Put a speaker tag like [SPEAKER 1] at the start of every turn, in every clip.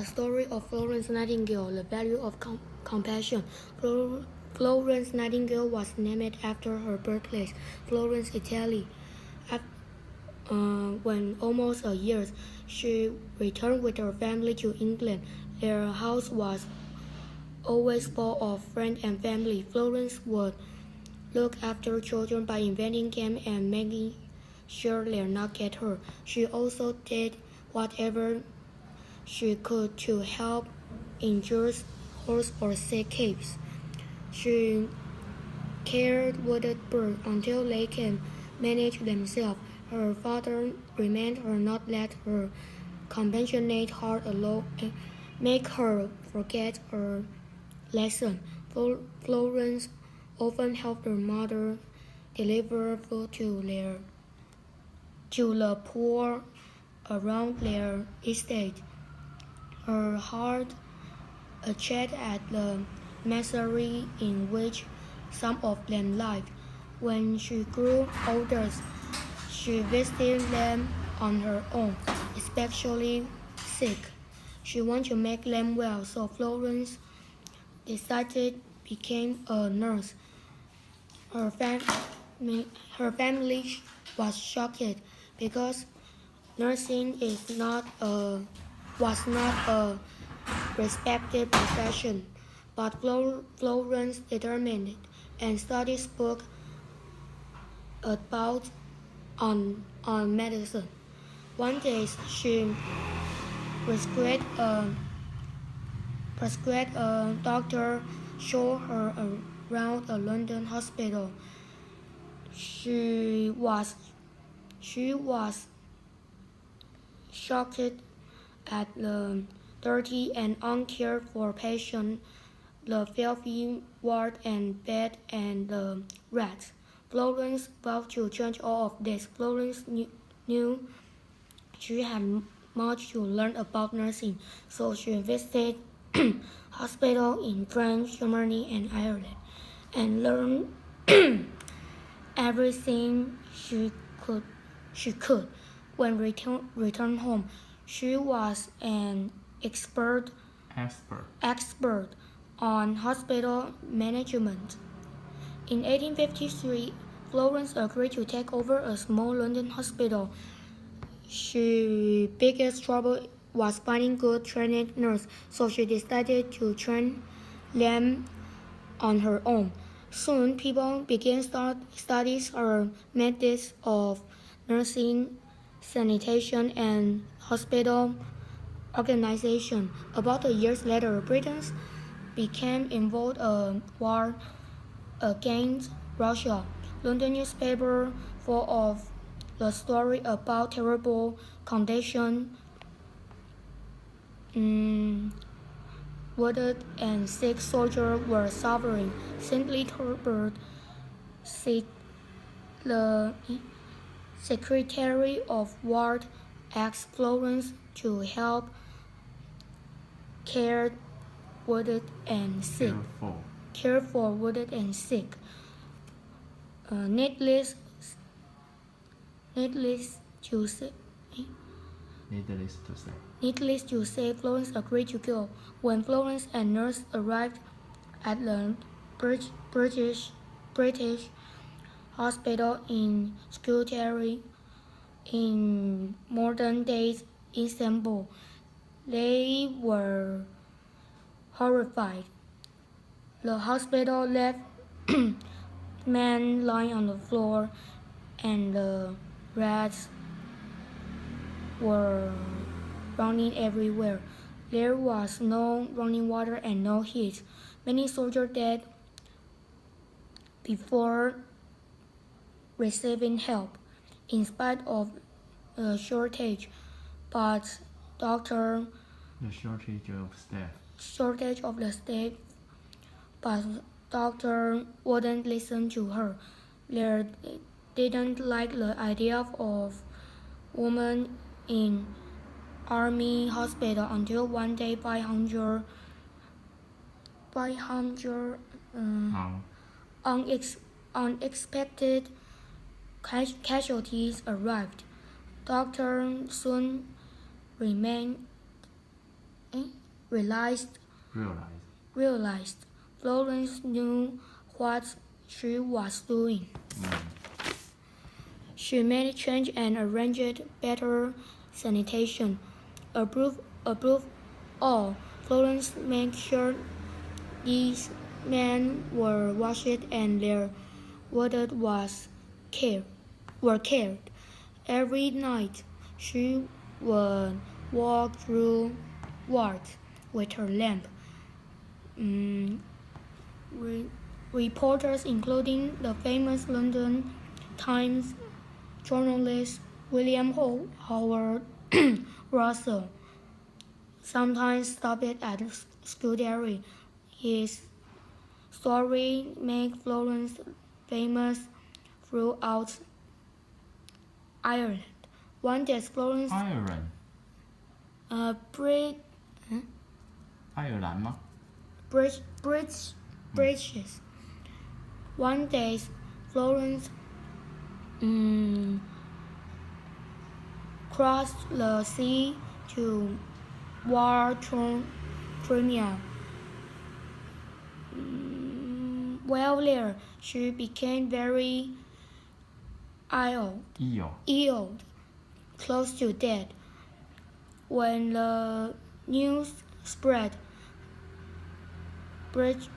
[SPEAKER 1] story of Florence Nightingale, the value of compassion. Florence Nightingale was named after her birthplace, Florence, Italy. When almost a year, she returned with her family to England. Their house was always full of friends and family. Florence would look after children by inventing games and making sure they're not get hurt. She also did whatever she could to help injured horses or sick kids. She cared wounded birds until they can manage themselves. Her father reminded her not let her compassionate heart alone make her forget her lesson. Florence often helped her mother deliver food to the poor around their estate. Her heart ached at the misery in which some of them lived. When she grew older, she visited them on her own, especially sick. She wanted to make them well, so Florence decided to become a nurse. Her family was shocked because nursing was not a respected profession, but Florence determined and studied books about on medicine. One day, she prescribed a doctor show her around a London hospital. She was shocked at the dirty and uncared for patients, the filthy ward and bed, and the rats. Florence vowed to change all of this. Florence knew she had much to learn about nursing, so she visited hospitals in France, Germany, and Ireland, and learned everything she could. When returned home, she was an expert on hospital management. In 1853, Florence agreed to take over a small London hospital. Her biggest trouble was finding good trained nurses, so she decided to train them on her own. Soon, people began studies her methods of nursing, sanitation, and hospital organization. About a year later, Britain became involved in a war against Russia. London newspaper full of the story about terrible conditions wounded and sick soldiers were suffering. Simply Herbert, the Secretary of War, asked Florence to help care for wounded and sick. Needless to say, Florence agreed to go. When Florence and nurse arrived at the British hospital in Scutari in modern-day Istanbul, they were horrified. The hospital left men lying on the floor, and the rats were running everywhere. There was no running water and no heat. Many soldiers died before receiving help, in spite of the shortage. But the shortage of the staff. But doctor wouldn't listen to her. They didn't like the idea of women in army hospital until one day 500 unexpected casualties arrived. Doctor soon remained realized Florence knew what she was doing. She made change and arranged better sanitation. Above all, Florence made sure these men were washed and their water were cared. Every night, she would walk through wards with her lamp. Reporters, including the famous London Times journalist William Howard Russell, sometimes stopped at Scuderi. His story made Florence famous throughout Ireland. One day, Florence.
[SPEAKER 2] Ireland. 爱尔兰吗
[SPEAKER 1] British. One day, Florence crossed the sea to war-torn Crimea. While there, she became very ill, close to death. When the news spread, British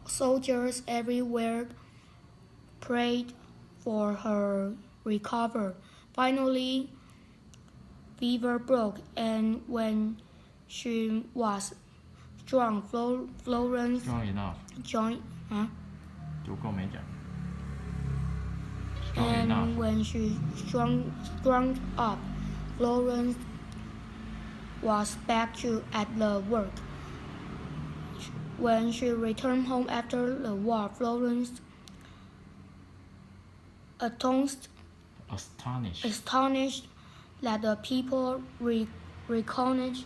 [SPEAKER 1] soldiers everywhere prayed for her recovery. Finally, fever broke, and when she was strong, Florence
[SPEAKER 2] Strong enough. 足够没讲 Strong
[SPEAKER 1] and
[SPEAKER 2] enough.
[SPEAKER 1] when she strung up, Florence was back at the work. When she returned home after the war, Florence astonished that the people recognized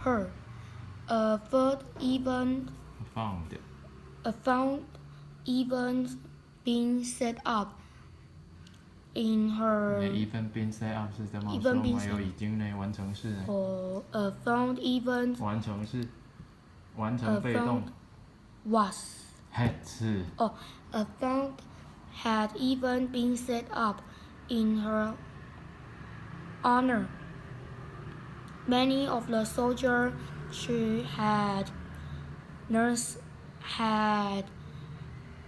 [SPEAKER 1] her. A found even being set up in her.
[SPEAKER 2] Even been set up 是怎么说？没有已经呢？完成式呢？
[SPEAKER 1] A found even.
[SPEAKER 2] 完成式，完成被动。
[SPEAKER 1] Was.
[SPEAKER 2] Had 是。
[SPEAKER 1] A found had even been set up in her honor. Many of the soldiers she had nursed had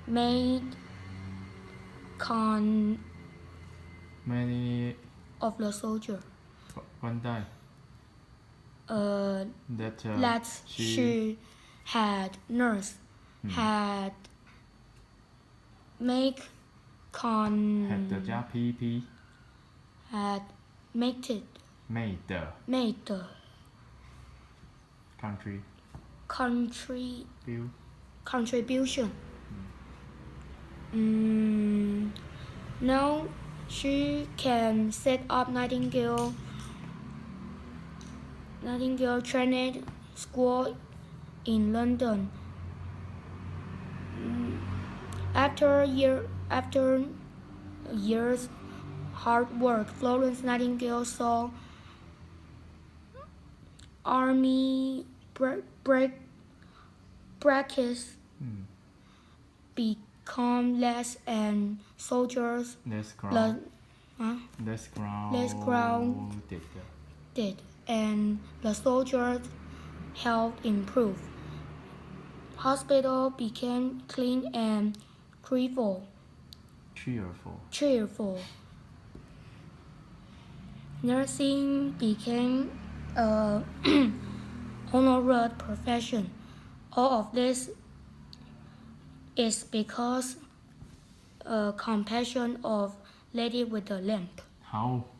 [SPEAKER 1] made
[SPEAKER 2] Many
[SPEAKER 1] of the soldiers
[SPEAKER 2] 关带
[SPEAKER 1] that she had nursed had make
[SPEAKER 2] had 加 pp
[SPEAKER 1] had made contribution. Now she can set up Nightingale Training School in London. After years hard work, Florence Nightingale saw army practice become less and soldiers
[SPEAKER 2] less
[SPEAKER 1] grounded, and the soldiers' health improved. Hospital became clean and cheerful. Nursing became a honored profession. All of this is because compassion of Lady with the Lamp.
[SPEAKER 2] 好。